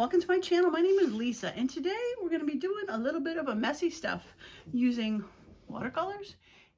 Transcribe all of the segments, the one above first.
welcome to my channel. My name is Lisa, and today we're going to be doing a little bit of a messy stuff using watercolors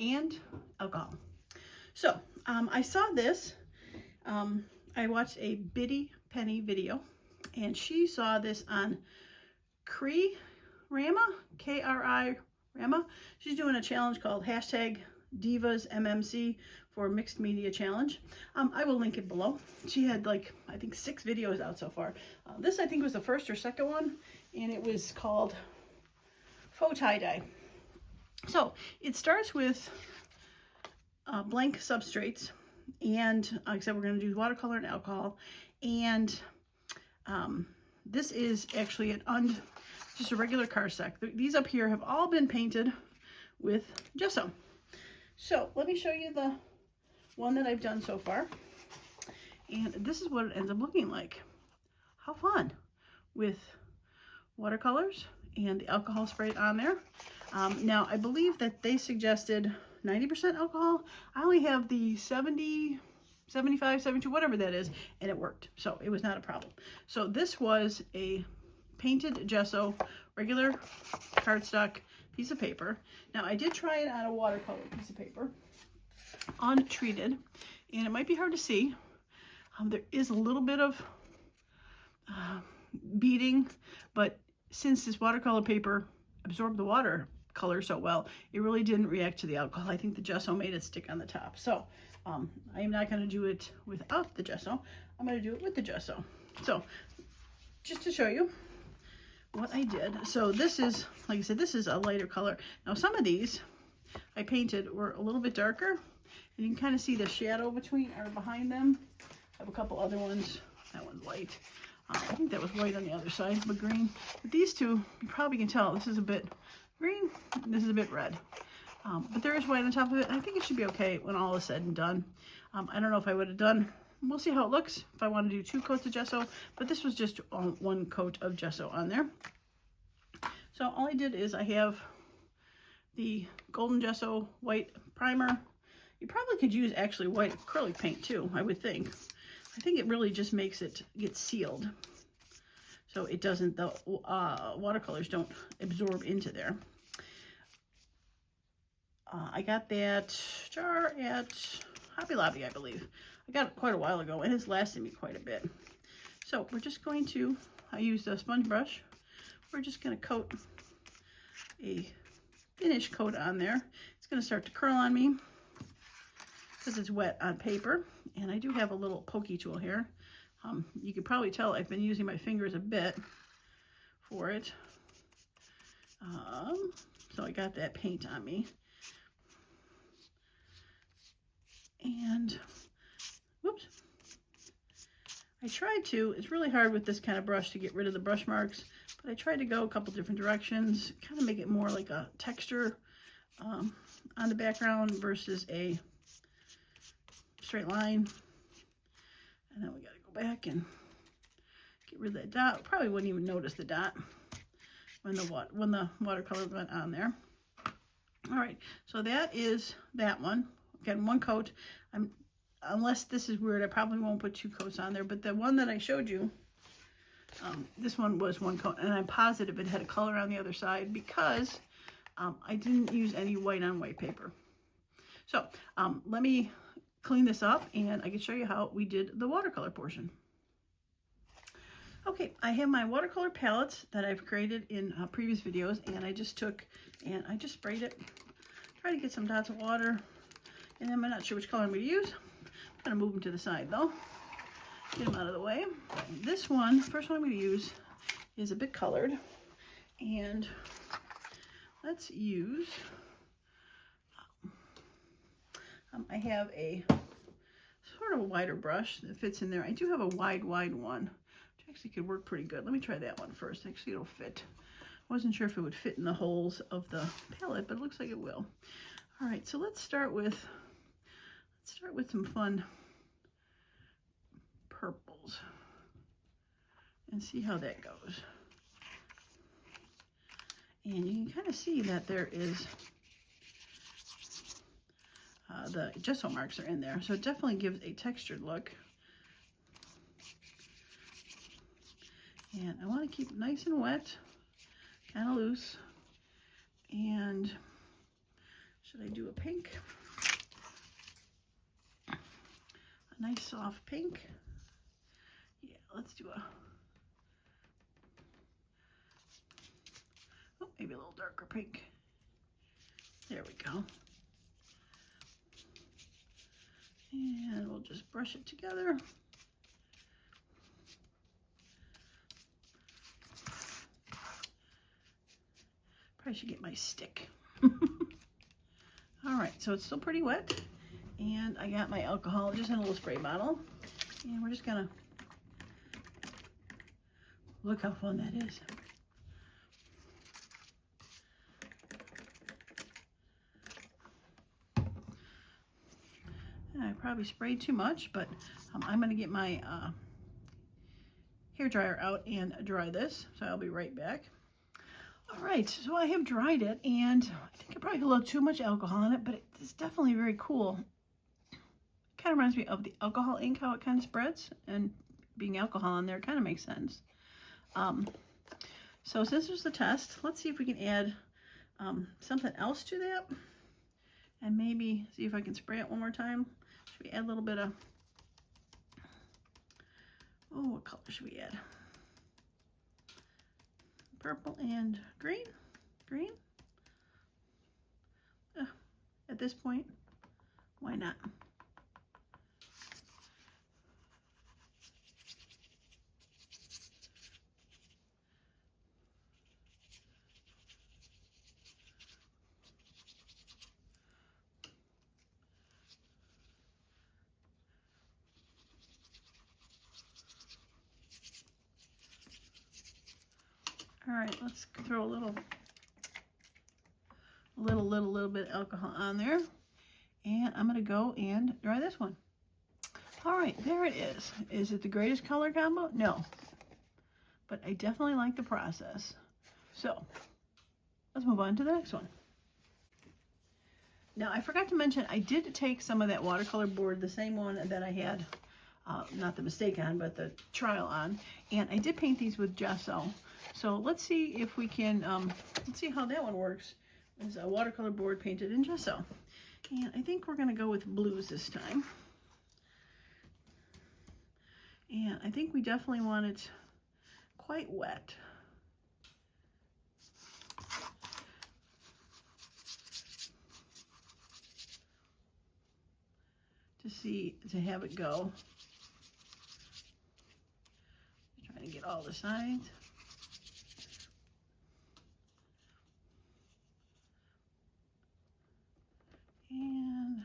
and alcohol. So I saw this. I watched a Biddy Penny video, and she saw this on Rama, K-R-I Rama. She's doing a challenge called #DivasMMC for Mixed Media Challenge. I will link it below. She had like, I think 6 videos out so far. This I think was the first or second one, and it was called Faux tie-dye. So it starts with blank substrates, and like I said, we're going to do watercolor and alcohol, and this is actually just a regular cardstock. These up here have all been painted with gesso. So let me show you the one that I've done so far, and this is what it ends up looking like. How fun, with watercolors and the alcohol sprayed on there. Now I believe that they suggested 90% alcohol. I only have the 70, 75, 72, whatever that is, and it worked, so it was not a problem. So this was a painted gesso, regular cardstock piece of paper. Now I did try it on a watercolor piece of paper, untreated, and it might be hard to see. There is a little bit of beading, but since this watercolor paper absorbed the watercolor so well, it really didn't react to the alcohol. I think the gesso made it stick on the top. So I am not going to do it without the gesso. I'm going to do it with the gesso. So just to show you what I did. So this is, like I said, this is a lighter color. Now some of these I painted were a little bit darker, and you can kind of see the shadow between or behind them. I have a couple other ones. That one's light. I think that was white on the other side, but green. But these two, you probably can tell, this is a bit green, and this is a bit red. But there is white on top of it. I think it should be okay when all is said and done. I don't know if I would have done, we'll see how it looks if I want to do 2 coats of gesso, but this was just 1 coat of gesso on there. So all I did is I have the golden gesso white primer. You probably could use actually white acrylic paint too, I would think. I think it really just makes it get sealed, so it doesn't, the watercolors don't absorb into there. I got that jar at Hobby Lobby, I believe. I got it quite a while ago, and it's lasted me quite a bit. So we're just going to, I used a sponge brush. We're just going to coat a finish coat on there. It's going to start to curl on me because it's wet on paper, and I do have a little pokey tool here. You can probably tell I've been using my fingers a bit for it. So I got that paint on me. And, whoops. I tried to, it's really hard with this kind of brush to get rid of the brush marks, but I tried to go a couple different directions, kind of make it more like a texture on the background versus a straight line. And then we got to go back and get rid of that dot. Probably wouldn't even notice the dot when the watercolor went on there. All right, so that is that one. Again, 1 coat. Unless this is weird, I probably won't put 2 coats on there, but the one that I showed you, this one was 1 coat, and I'm positive it had a color on the other side because I didn't use any white on white paper. So let me clean this up, and I can show you how we did the watercolor portion. Okay, I have my watercolor palettes that I've created in previous videos, and I just took and I just sprayed it. Try to get some dots of water, and I'm not sure which color I'm going to use. I'm going to move them to the side though, get them out of the way. This one, first one I'm going to use, is a bit colored, and let's use, I have a sort of a wider brush that fits in there. I do have a wide one, which actually could work pretty good. Let me try that one first. Actually, it'll fit. I wasn't sure if it would fit in the holes of the palette, but it looks like it will. All right, so let's start with some fun purples and see how that goes. And you can kind of see that there is the gesso marks are in there, so it definitely gives a textured look. And I want to keep it nice and wet, kind of loose. And should I do a pink? A nice soft pink. Yeah, let's do maybe a little darker pink. There we go. And we'll just brush it together. Probably should get my stick. All right, so it's still pretty wet. And I got my alcohol just in a little spray bottle. And we're just gonna, look how fun that is. I probably sprayed too much, but I'm gonna get my hair dryer out and dry this. So I'll be right back. All right, so I have dried it, and I think I probably put a little too much alcohol in it, but it's definitely very cool. It kind of reminds me of the alcohol ink, how it kind of spreads, and being alcohol in there kind of makes sense. So since there's the test, let's see if we can add something else to that, and maybe see if I can spray it one more time. Should we add a little bit of, what color should we add? Purple and green. At this point, why not? All right, let's throw a little bit of alcohol on there, and I'm gonna go and dry this one. All right, there it is. Is it the greatest color combo? No, but I definitely like the process. So let's move on to the next one. Now I forgot to mention, I did take some of that watercolor board, the same one that I had, not the mistake on, but the trial on, and I did paint these with gesso. So let's see if we can, let's see how that one works. It's a watercolor board painted in gesso. And I think we're gonna go with blues this time. And I think we definitely want it quite wet. To have it go. Trying to get all the sides. And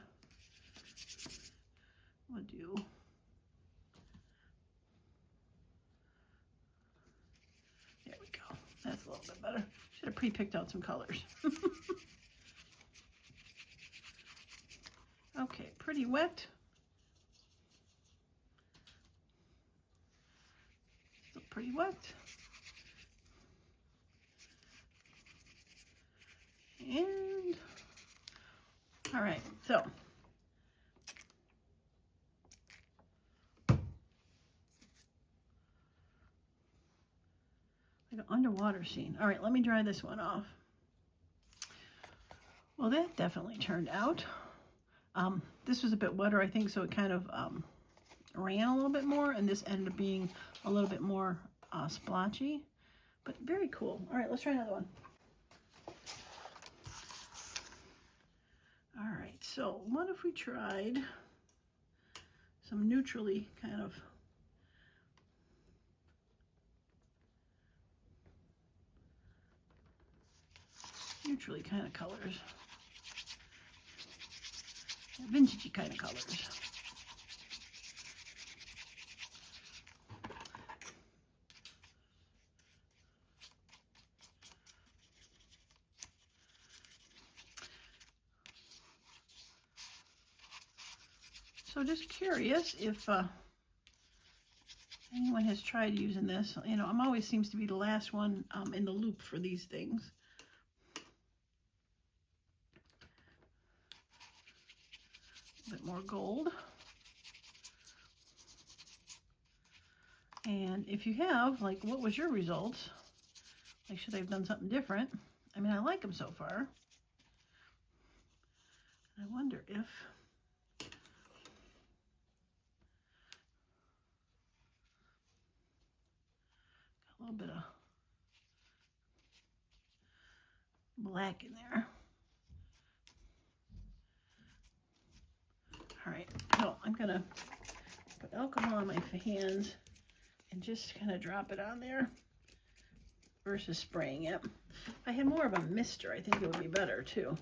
we'll do there we go. That's a little bit better. Should have pre-picked out some colors. Okay, pretty wet. Still pretty wet. And all right, so like an underwater scene. All right, let me dry this one off. Well, that definitely turned out. This was a bit wetter, I think, so it kind of ran a little bit more, and this ended up being a little bit more splotchy, but very cool. All right, let's try another one. All right, so what if we tried some neutrally kind of colors, vintagey kind of colors. So just curious if anyone has tried using this. You know, I'm always seems to be the last one in the loop for these things. A bit more gold. And if you have, like, what was your results? Like, should I have done something different? I mean, I like them so far. I wonder if got a little bit of black in there. All right, so I'm gonna put alcohol on my hands and just kind of drop it on there versus spraying it. If I had more of a mister, I think it would be better too.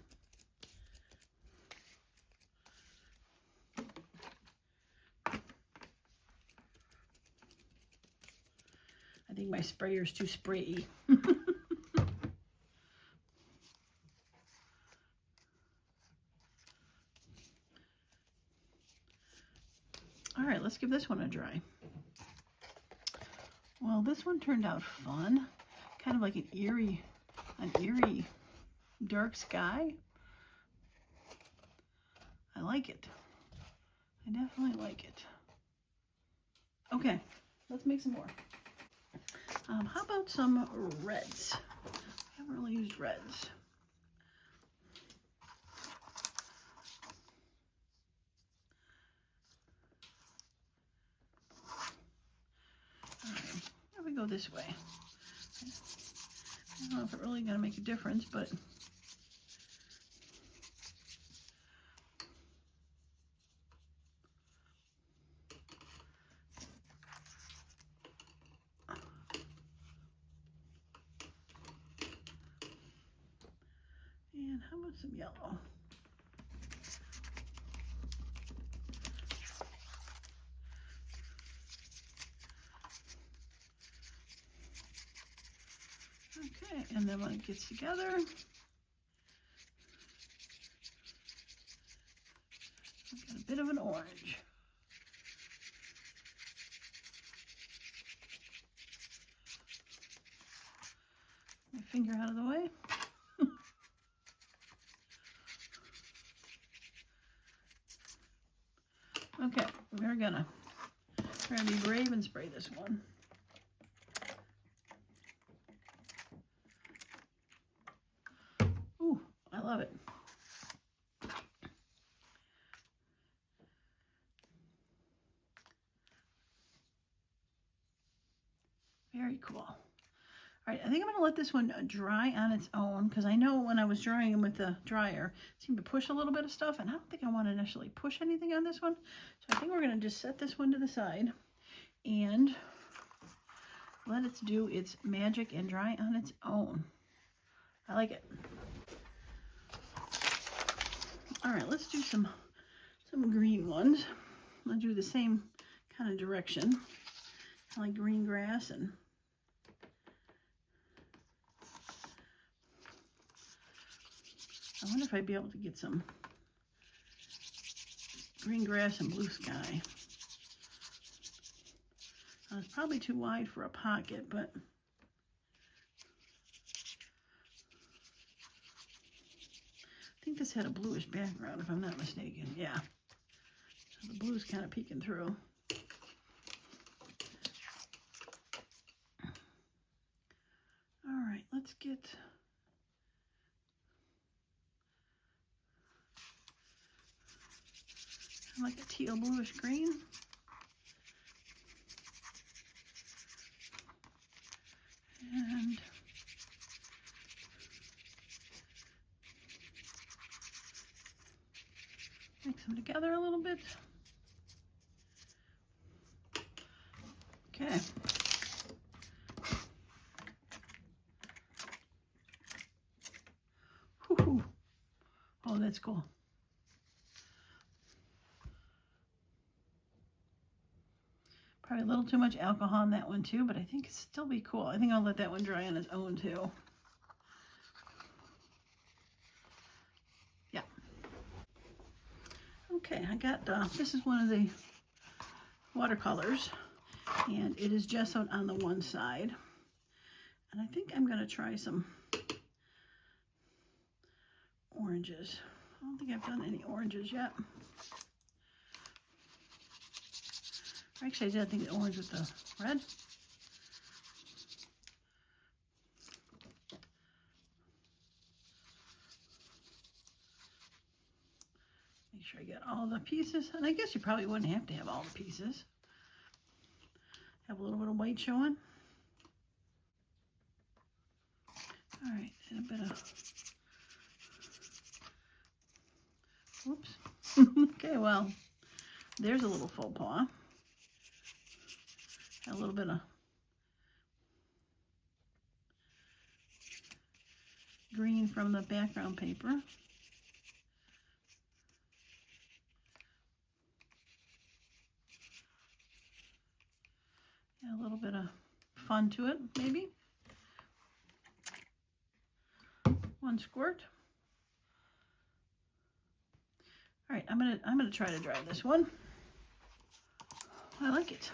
I think my sprayer's too sprayy. All right, let's give this one a try. Well, this one turned out fun. Kind of like an eerie dark sky. I like it. I definitely like it. Okay, let's make some more. How about some reds? I haven't really used reds. All right, here we go this way. I don't know if it's really gonna make a difference, but and how about some yellow? Okay, and then when it gets together, I've got a bit of an orange. My finger out of the way. Okay, we're gonna be brave and spray this one. Ooh, I love it. Very cool. All right, I think I'm gonna let this one dry on its own because I know when I was drying them with the dryer, it seemed to push a little bit of stuff, and I don't think I want to initially push anything on this one. So I think we're gonna just set this one to the side and let it do its magic and dry on its own. I like it. All right, let's do some green ones. I'll do the same kind of direction, kind of like green grass. And I wonder if I'd be able to get some green grass and blue sky. It's probably too wide for a pocket, but I think this had a bluish background, if I'm not mistaken. Yeah, so the blue's kind of peeking through. All right, let's get like a teal bluish green. And mix them together a little bit. Okay. Woo-hoo. Oh, that's cool. Probably a little too much alcohol on that one too, but I think it'd still be cool. I think I'll let that one dry on its own too. Yeah. Okay, I got, this is one of the watercolors, and it is gessoed on the one side. And I think I'm gonna try some oranges. I don't think I've done any oranges yet. Actually, I did, I think, the orange with the red. Make sure I get all the pieces. And I guess you probably wouldn't have to have all the pieces. Have a little bit of white showing. All right, and a bit of, whoops. Okay, well, there's a little faux pas. A little bit of green from the background paper. A little bit of fun to it, maybe. One squirt. All right, I'm gonna try to dry this one. I like it.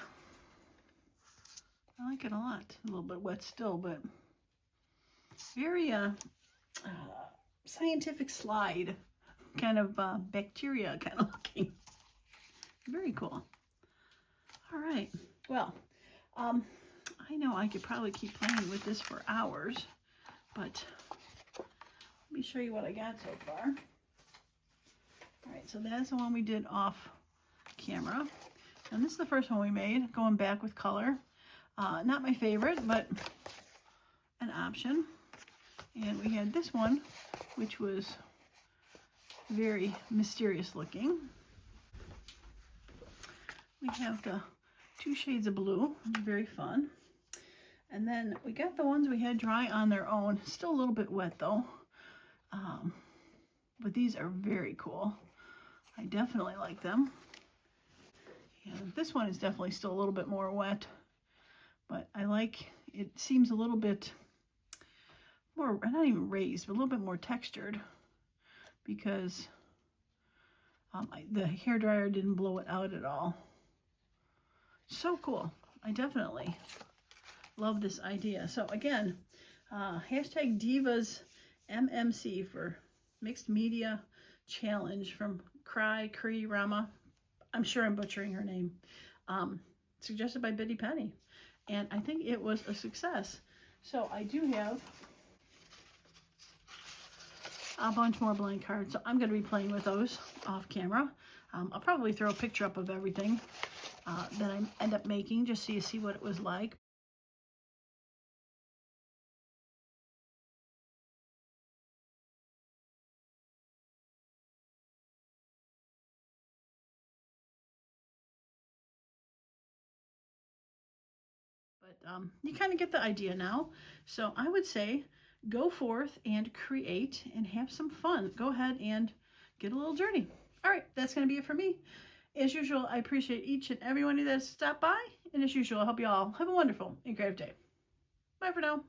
I like it a lot. A little bit wet still, but very scientific slide, kind of bacteria kind of looking. Very cool. All right. Well, I know I could probably keep playing with this for hours, but let me show you what I got so far. All right, so that's the one we did off camera. And this is the first one we made, going back with color. Not my favorite, but an option. And we had this one, which was very mysterious looking. We have the 2 shades of blue, very fun. And then we got the ones we had dry on their own, still a little bit wet though. But these are very cool. I definitely like them. And this one is definitely still a little bit more wet, but I like, it seems a little bit more, not even raised, but a little bit more textured because the hairdryer didn't blow it out at all. So cool. I definitely love this idea. So again, hashtag Divas MMC for Mixed Media Challenge from Cree Rama. I'm sure I'm butchering her name. Suggested by Biddy Penny. And I think it was a success. So I do have a bunch more blank cards. So I'm going to be playing with those off camera. I'll probably throw a picture up of everything that I end up making just so you see what it was like. But you kind of get the idea now. So I would say go forth and create and have some fun. Go ahead and get a little dirty. All right, that's going to be it for me. As usual, I appreciate each and every one of you that stopped by. And as usual, I hope you all have a wonderful and creative day. Bye for now.